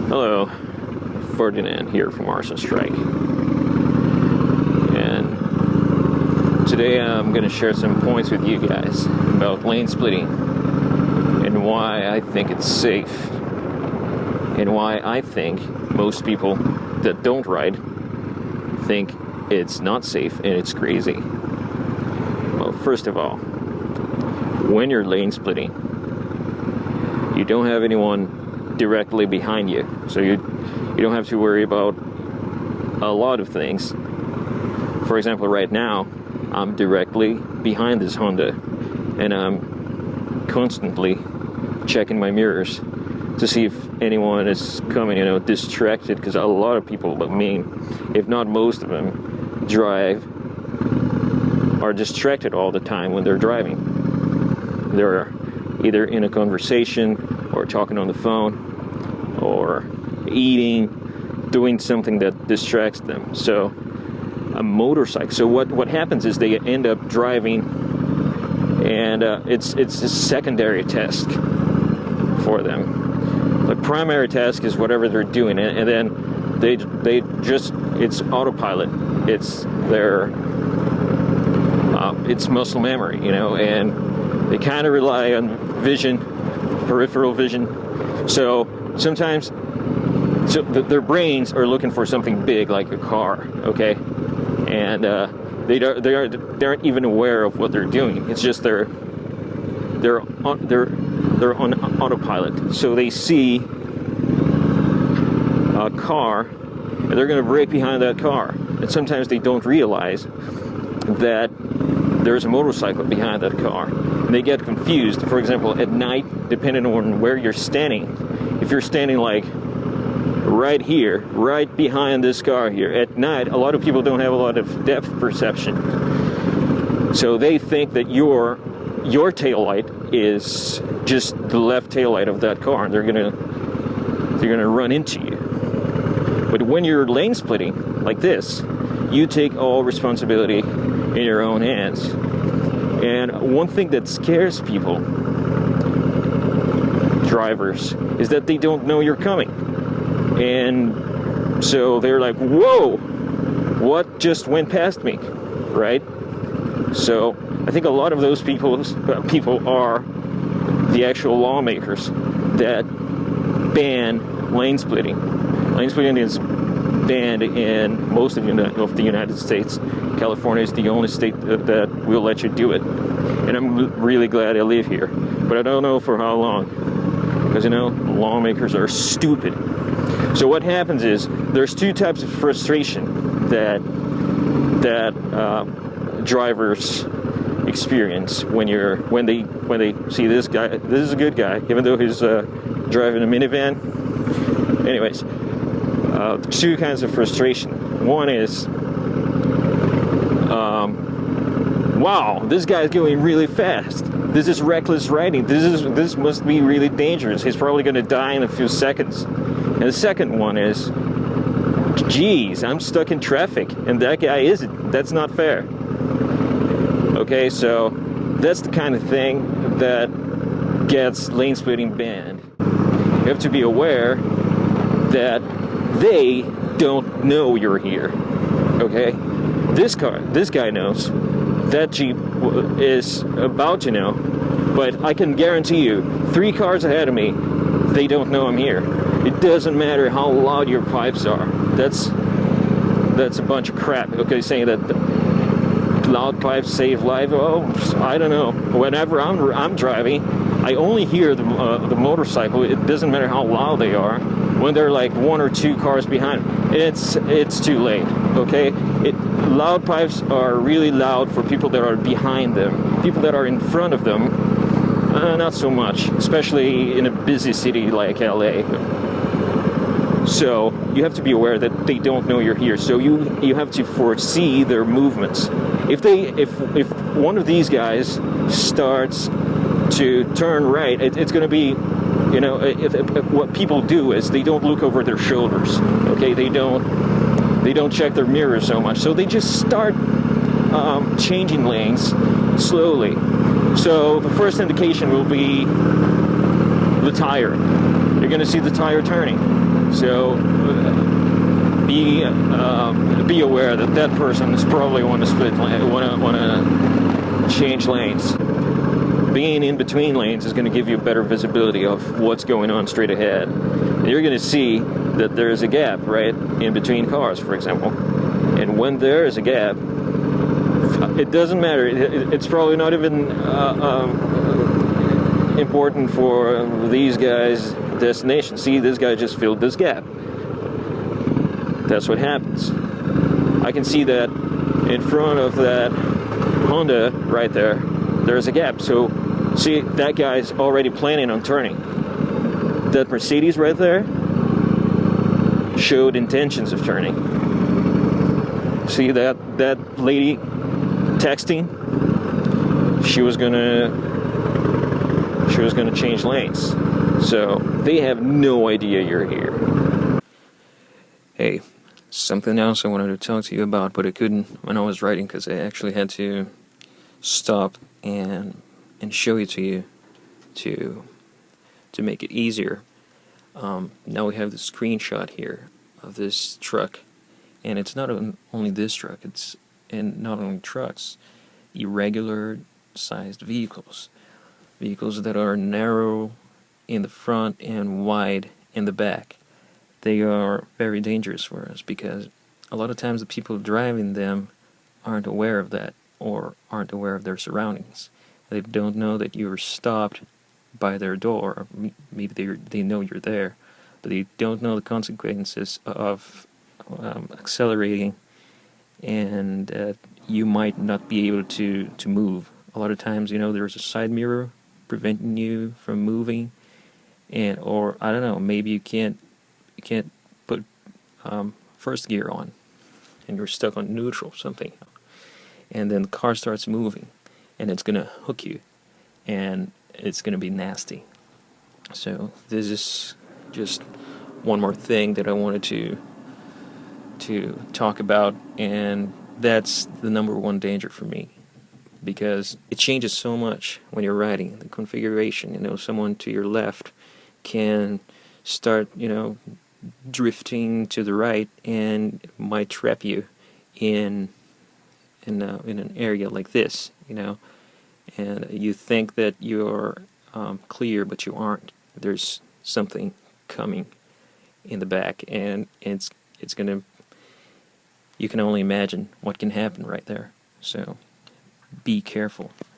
Hello, Ferdinand here from ARSON-STRIKE, and today I'm going to share some points with you guys about lane splitting and why I think it's safe and why I think most people that don't ride think it's not safe and it's crazy. Well, first of all, when you're lane splitting, you don't have anyone directly behind you, so you don't have to worry about a lot of things. For example, right now I'm directly behind this Honda and I'm constantly checking my mirrors to see if anyone is coming, distracted, because a lot of people, if not most of them, are distracted all the time when they're driving. They're either in a conversation or talking on the phone or eating, doing something that distracts them. So a motorcycle, so what happens is they end up driving, and it's a secondary task for them. The primary task is whatever they're doing, and then they just, it's autopilot. It's their it's muscle memory, and they kind of rely on vision, peripheral vision. So sometimes, their brains are looking for something big like a car, okay, and they aren't even aware of what they're doing. It's just they're on autopilot. So they see a car and they're going to brake behind that car, and sometimes they don't realize that there's a motorcycle behind that car, and they get confused. For example, at night, depending on where you're standing, if you're standing like right here, right behind this car here, at night, a lot of people don't have a lot of depth perception, so they think that your taillight is just the left taillight of that car, and they're gonna run into you. But when you're lane splitting like this, you take all responsibility in your own hands. And one thing that scares people, drivers, is that they don't know you're coming. And so they're like, whoa, what just went past me, right? So I think a lot of those people are the actual lawmakers that ban lane splitting. Lane splitting is banned in most of the United States. California is the only state that will let you do it. And I'm really glad I live here. But I don't know for how long. Because, lawmakers are stupid. So what happens is, there's two types of frustration that drivers experience when they see this guy. This is a good guy, even though he's driving a minivan. Anyways, two kinds of frustration. One is, wow, this guy's going really fast. This is reckless riding. This must be really dangerous. He's probably going to die in a few seconds. And the second one is, geez, I'm stuck in traffic, and that guy isn't. That's not fair. Okay, so that's the kind of thing that gets lane splitting banned. You have to be aware that they don't know you're here. Okay, this guy knows. That Jeep is about to know, but I can guarantee you, 3 cars ahead of me, they don't know I'm here. It doesn't matter how loud your pipes are. That's a bunch of crap. Okay, saying that loud pipes save life. Oh, I don't know. Whenever I'm driving, I only hear the motorcycle. It doesn't matter how loud they are. When they're like 1 or 2 cars behind, it's too late. Okay, loud pipes are really loud for people that are behind them. People that are in front of them, not so much. Especially in a busy city like LA. So you have to be aware that they don't know you're here. So you have to foresee their movements. If one of these guys starts to turn right, it's going to be, what people do is they don't look over their shoulders. Okay, they don't check their mirrors so much. So they just start changing lanes slowly. So the first indication will be the tire. You're going to see the tire turning. So be aware that that person is probably want to change lanes. Being in between lanes is going to give you better visibility of what's going on straight ahead. And you're going to see that there's a gap right in between cars, for example. And when there is a gap, it doesn't matter. It's probably not even important for these guys' destination. See, this guy just filled this gap. That's what happens. I can see that in front of that Honda right there, there's a gap. So, see, that guy's already planning on turning. That Mercedes right there showed intentions of turning. See that lady texting? She was gonna change lanes. So they have no idea you're here. Hey, something else I wanted to talk to you about, but I couldn't when I was writing because I actually had to stop and show it to you to make it easier. Now we have the screenshot here of this truck, and it's not only this truck, and not only trucks, irregular sized vehicles that are narrow in the front and wide in the back. They are very dangerous for us because a lot of times the people driving them aren't aware of that, or aren't aware of their surroundings. They don't know that you were stopped by their door. Maybe they know you're there, but they don't know the consequences of accelerating, and you might not be able to move. A lot of times, there's a side mirror preventing you from moving, or I don't know, maybe you can't put first gear on, and you're stuck on neutral something, and then the car starts moving, and it's gonna hook you, and it's gonna be nasty. So this is just one more thing that I wanted to talk about, and that's the number one danger for me, because it changes so much when you're riding. The configuration, someone to your left can start, drifting to the right and might trap you in an area like this, and you think that you're clear, but you aren't. There's something coming in the back, and it's gonna. You can only imagine what can happen right there. So be careful.